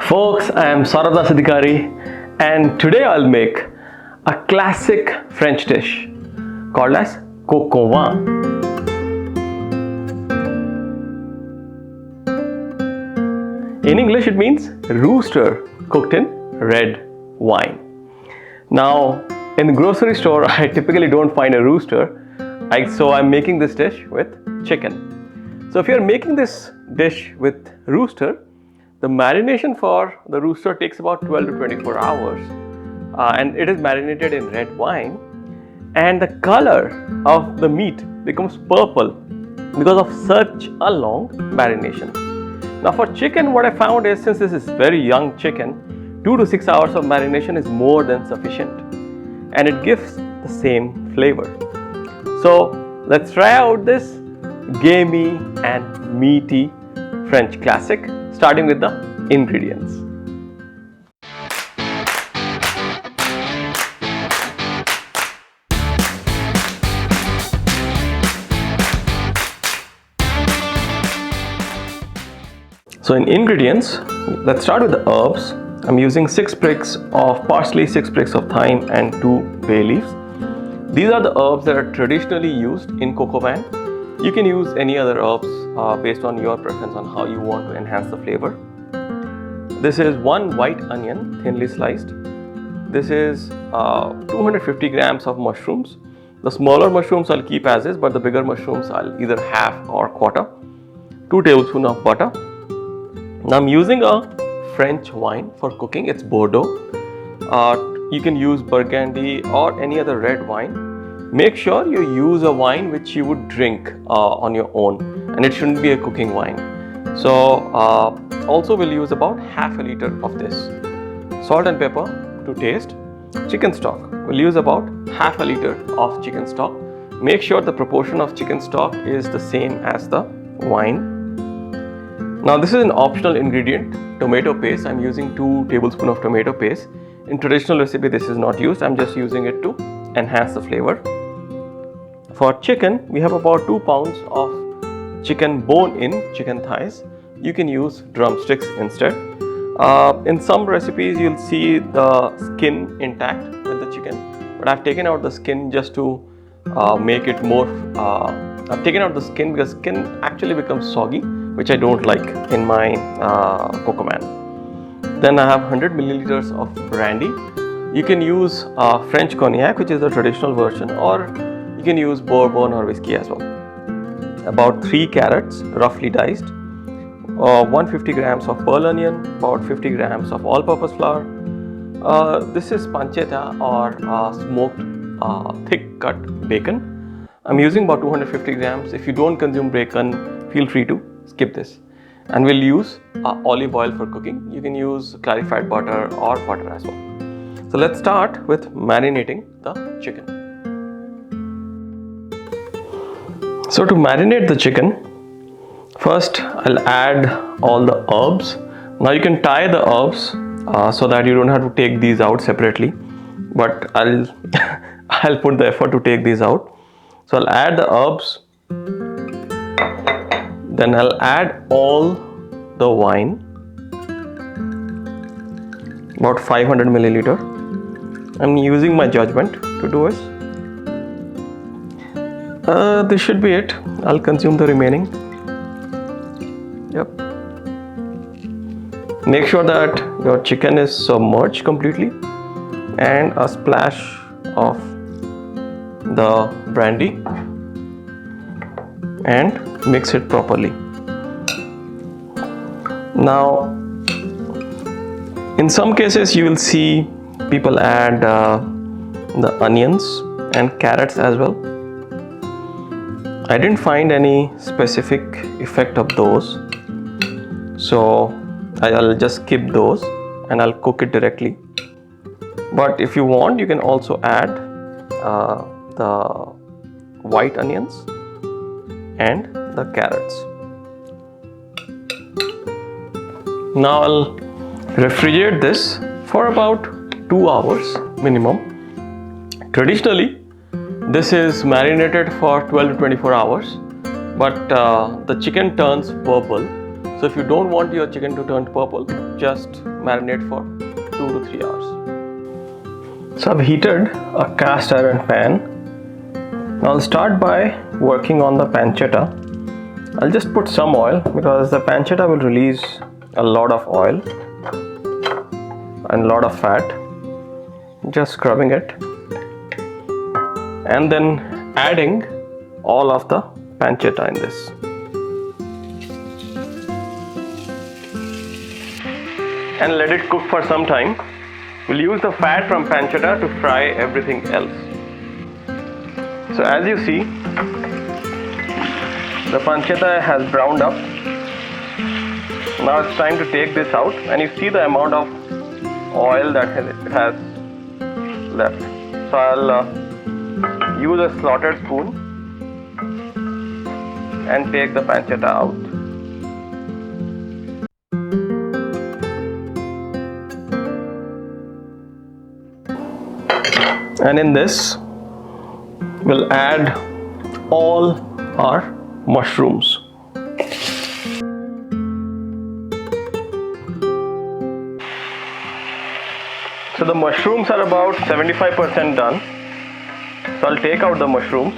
Folks, I am Sarada Sidhikari and today I'll make a classic French dish called as Coq Au Vin. In English it means rooster cooked in red wine. Now in the grocery store I typically don't find a rooster, so I'm making this dish with chicken. So if you're making this dish with rooster, the marination for the rooster takes about 12 to 24 hours and it is marinated in red wine, and the color of the meat becomes purple because of such a long marination. Now for chicken, what I found is, since this is very young chicken, 2 to 6 hours of marination is more than sufficient and it gives the same flavor. So let's try out this gamey and meaty French classic, starting with the ingredients. So in ingredients, let's start with the herbs. I'm using 6 sprigs of parsley, 6 sprigs of thyme and 2 bay leaves. These are the herbs that are traditionally used in Coq Au Vin. You can use any other herbs based on your preference on how you want to enhance the flavor. This is 1 white onion, thinly sliced. This is 250 grams of mushrooms. The smaller mushrooms I'll keep as is, but the bigger mushrooms I'll either half or quarter. 2 tablespoons of butter. Now I'm using a French wine for cooking. It's Bordeaux. You can use Brandy or any other red wine. Make sure you use a wine which you would drink on your own, and it shouldn't be a cooking wine. So also we'll use about half a liter of this. Salt and pepper to taste. Chicken stock, we'll use about half a liter of chicken stock. Make sure the proportion of chicken stock is the same as the wine. Now this is an optional ingredient, tomato paste. I'm using 2 tablespoons of tomato paste. In traditional recipe this is not used. I'm just using it to enhance the flavor. For chicken, we have about 2 pounds of chicken bone-in chicken thighs. You can use drumsticks instead. In some recipes, you'll see the skin intact with the chicken, but I've taken out the skin just to make it more. I've taken out the skin because skin actually becomes soggy, which I don't like in my Coq Au Vin. Then I have 100 milliliters of brandy. You can use French cognac, which is the traditional version, or you can use bourbon or whiskey as well. About 3 carrots, roughly diced. 150 grams of pearl onion, about 50 grams of all-purpose flour. This is pancetta or smoked thick cut bacon. I'm using about 250 grams. If you don't consume bacon, feel free to skip this. And we'll use olive oil for cooking. You can use clarified butter or butter as well. So let's start with marinating the chicken. So to marinate the chicken, first I'll add all the herbs. Now you can tie the herbs so that you don't have to take these out separately, but I'll put the effort to take these out. So I'll add the herbs, then I'll add all the wine, about 500 milliliter. I'm using my judgment to do it. This should be it. I'll consume the remaining. Yep. Make sure that your chicken is submerged completely, and a splash of the brandy, and mix it properly. Now, in some cases you will see people add the onions and carrots as well. I didn't find any specific effect of those, so I'll just skip those and I'll cook it directly. But if you want, you can also add the white onions and the carrots. Now I'll refrigerate this for about 2 hours minimum. Traditionally, this is marinated for 12 to 24 hours, but the chicken turns purple, So if you don't want your chicken to turn purple, just marinate for 2 to 3 hours. So I've heated a cast iron pan. Now I'll start by working on the pancetta. I'll just put some oil because the pancetta will release a lot of oil and a lot of fat. Just scrubbing it and then adding all of the pancetta in this. And let it cook for some time. We'll use the fat from pancetta to fry everything else. So as you see, the pancetta has browned up. Now it's time to take this out, and you see the amount of oil that it has left. So I'll use a slotted spoon and take the pancetta out. And in this, we'll add all our mushrooms. So the mushrooms are about 75% done. So I'll take out the mushrooms.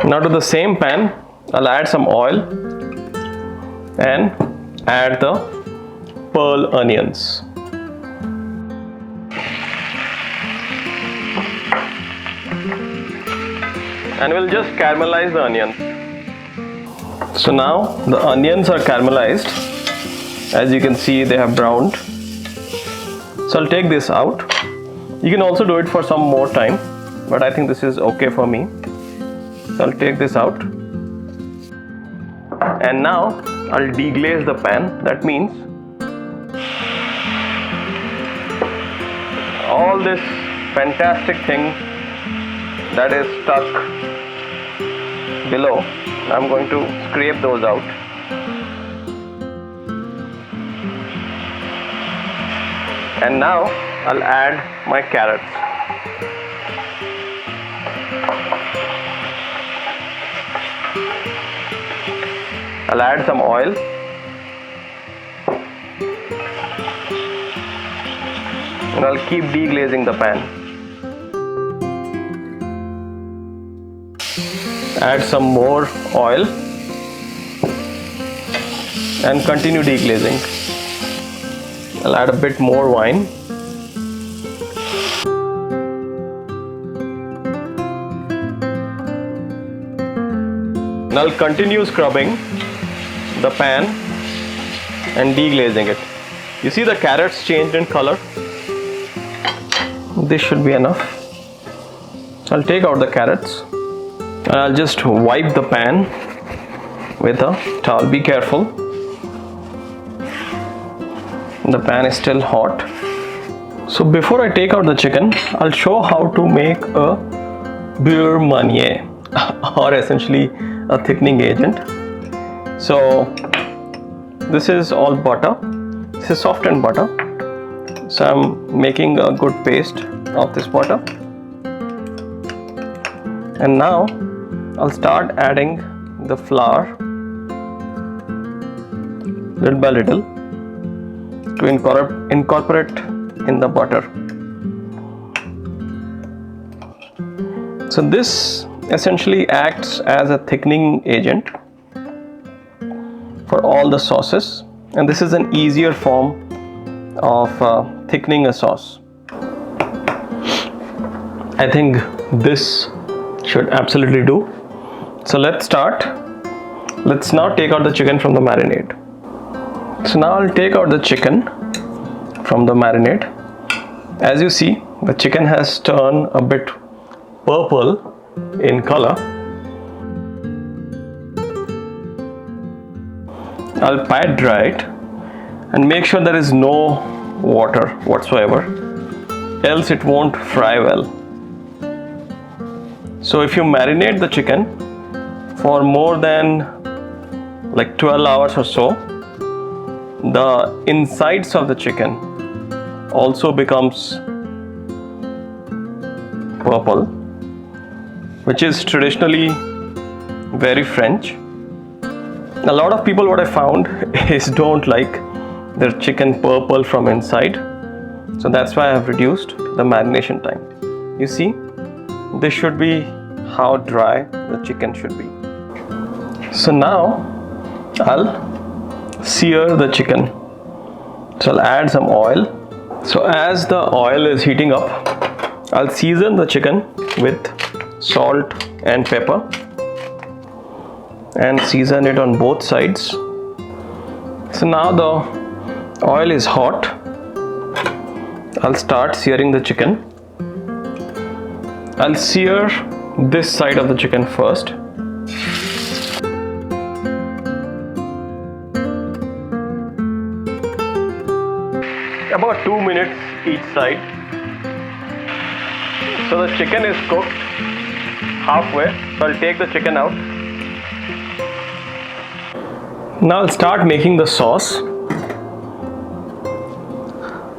Now to the same pan, I'll add some oil and add the pearl onions. And we'll just caramelize the onions. So now the onions are caramelized. As you can see, they have browned. So I'll take this out. You can also do it for some more time, but I think this is okay for me. So I'll take this out. And now I'll deglaze the pan. That means all this fantastic thing that is stuck below, I'm going to scrape those out. And now I'll add my carrots. I'll add some oil. And I'll keep deglazing the pan. Add some more oil and continue deglazing. I'll add a bit more wine. And I'll continue scrubbing the pan and deglazing it. You see the carrots changed in color? This should be enough. I'll take out the carrots and I'll just wipe the pan with a towel. Be careful. The pan is still hot. So before I take out the chicken, I'll show how to make a beurre manier, or essentially a thickening agent. So this is all butter. This is softened butter. So I'm making a good paste of this butter. And now I'll start adding the flour little by little to incorporate in the butter. So this essentially acts as a thickening agent for all the sauces, and this is an easier form of thickening a sauce. I think this should absolutely do. So let's start. Let's now take out the chicken from the marinade. So now I'll take out the chicken from the marinade. As you see, the chicken has turned a bit purple in color. I'll pat dry it and make sure there is no water whatsoever, else it won't fry well. So if you marinate the chicken for more than like 12 hours or so, the insides of the chicken also becomes purple, which is traditionally very French. A lot of people, what I found is don't like their chicken purple from inside. So that's why I have reduced the marination time. You see, this should be how dry the chicken should be. So now I'll sear the chicken. So I'll add some oil. So as the oil is heating up, I'll season the chicken with salt and pepper and season it on both sides. So now the oil is hot. I'll start searing the chicken. I'll sear this side of the chicken first. About 2 minutes each side. So the chicken is cooked halfway. So I'll take the chicken out. Now I'll start making the sauce.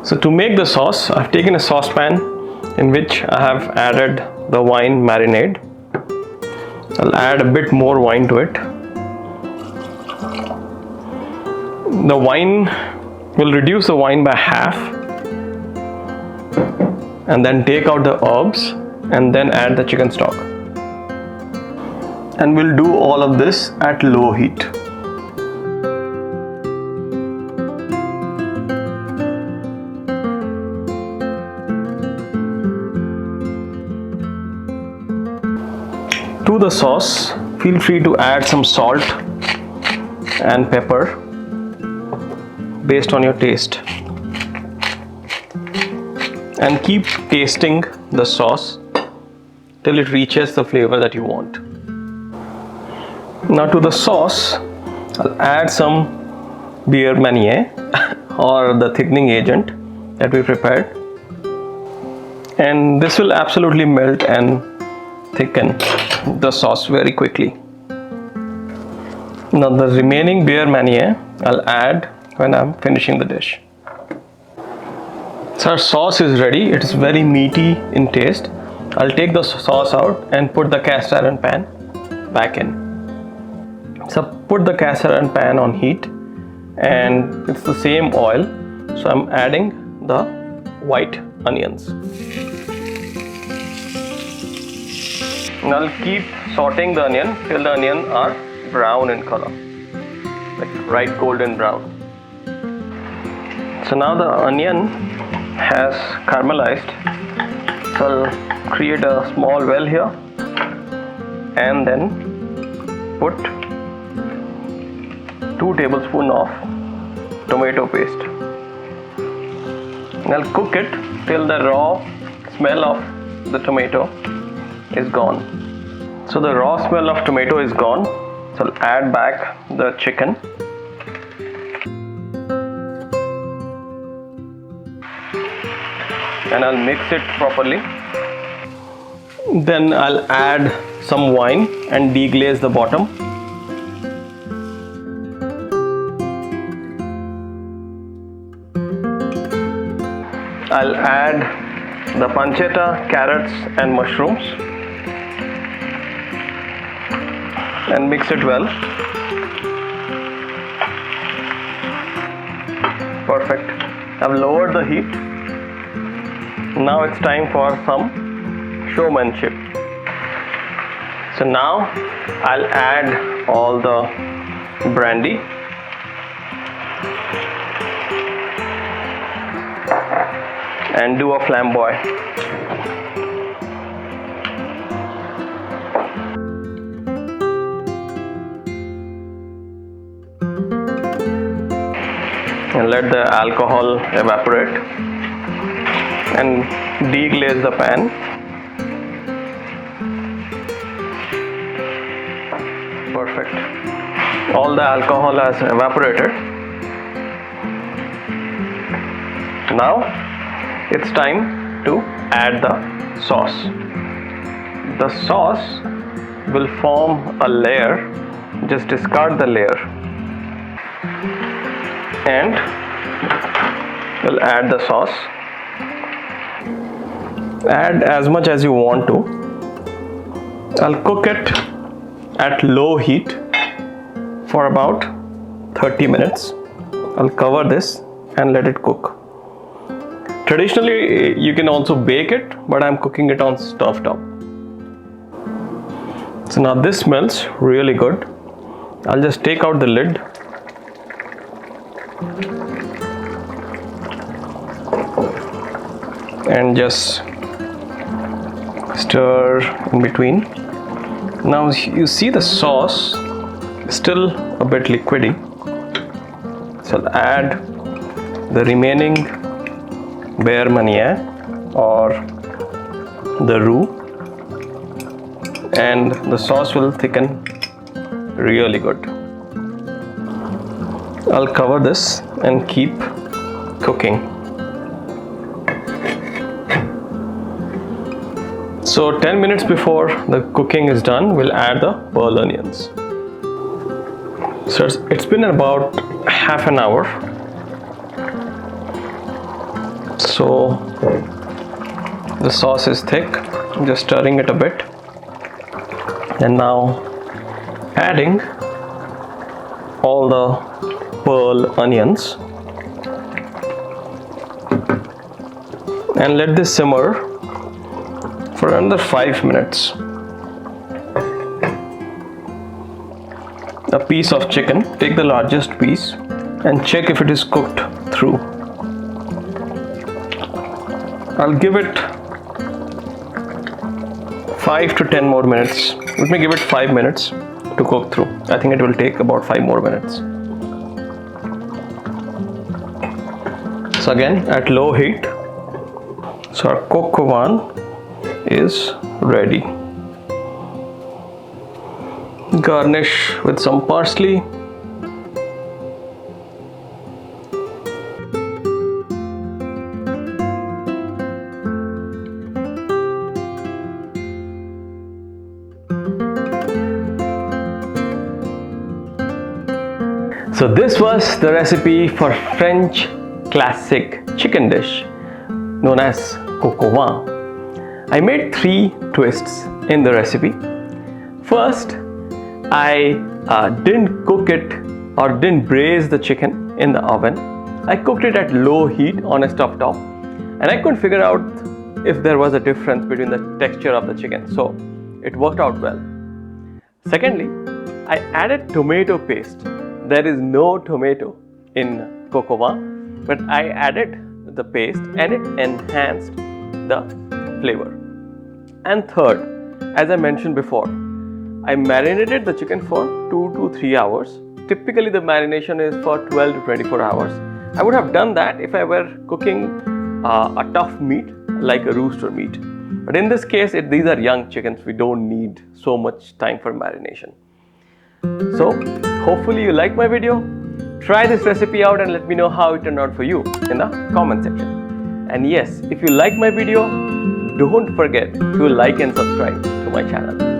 So to make the sauce, I've taken a saucepan in which I have added the wine marinade. I'll add a bit more wine to it. The wine will reduce the wine by half, and then take out the herbs and then add the chicken stock. And we'll do all of this at low heat. To the sauce, feel free to add some salt and pepper based on your taste, and keep tasting the sauce till it reaches the flavor that you want. Now to the sauce, I'll add some beer manier or the thickening agent that we prepared, and this will absolutely melt and thicken the sauce very quickly. Now the remaining beer manier I'll add when I'm finishing the dish. So our sauce is ready. It is very meaty in taste. I'll take the sauce out and put the cast iron pan back in. So put the cast iron pan on heat, and it's the same oil. So I'm adding the white onions. And I'll keep sauteing the onion till the onions are brown in color, like bright golden brown. So now the onion has caramelized. So I'll create a small well here and then put 2 tablespoons of tomato paste. And I'll cook it till the raw smell of the tomato is gone. So the raw smell of tomato is gone. So I'll add back the chicken. And I'll mix it properly. Then I'll add some wine and deglaze the bottom. I'll add the pancetta, carrots and mushrooms and mix it well. Perfect. I've lowered the heat. Now it's time for some showmanship. So now I'll add all the brandy and do a flamboy. And let the alcohol evaporate and deglaze the pan. Perfect. All the alcohol has evaporated. Now it's time to add the sauce. The sauce will form a layer. Just discard the layer and we'll add the sauce. Add as much as you want to. I'll cook it at low heat for about 30 minutes. I'll cover this and let it cook. Traditionally, you can also bake it, but I'm cooking it on stovetop. So now this smells really good. I'll just take out the lid and just stir in between. Now you see the sauce is still a bit liquidy, so I'll add the remaining beurre manière or the roux, and the sauce will thicken really good. I'll cover this and keep cooking. So 10 minutes before the cooking is done, we'll add the pearl onions. So it's been about half an hour. So the sauce is thick. I'm just stirring it a bit. And now adding all the pearl onions. And let this simmer for another 5 minutes. A piece of chicken, take the largest piece and check if it is cooked through. I'll give it 5 to 10 more minutes. Let me give it 5 minutes to cook through. I think it will take about 5 more minutes. So again at low heat. So our Coq Au Vin is ready. Garnish with some parsley. So this was the recipe for French classic chicken dish known as Coq Au Vin. I made 3 twists in the recipe. First, I didn't cook it or didn't braise the chicken in the oven. I cooked it at low heat on a stovetop, and I couldn't figure out if there was a difference between the texture of the chicken, so it worked out well. Secondly, I added tomato paste. There is no tomato in Coq Au Vin, but I added the paste and it enhanced the flavor. And third, as I mentioned before, I marinated the chicken for 2 to 3 hours. Typically the marination is for 12 to 24 hours. I would have done that if I were cooking a tough meat like a rooster meat. But in this case, these are young chickens. We don't need so much time for marination. So hopefully you like my video. Try this recipe out and let me know how it turned out for you in the comment section. And yes, if you like my video, don't forget to like and subscribe to my channel.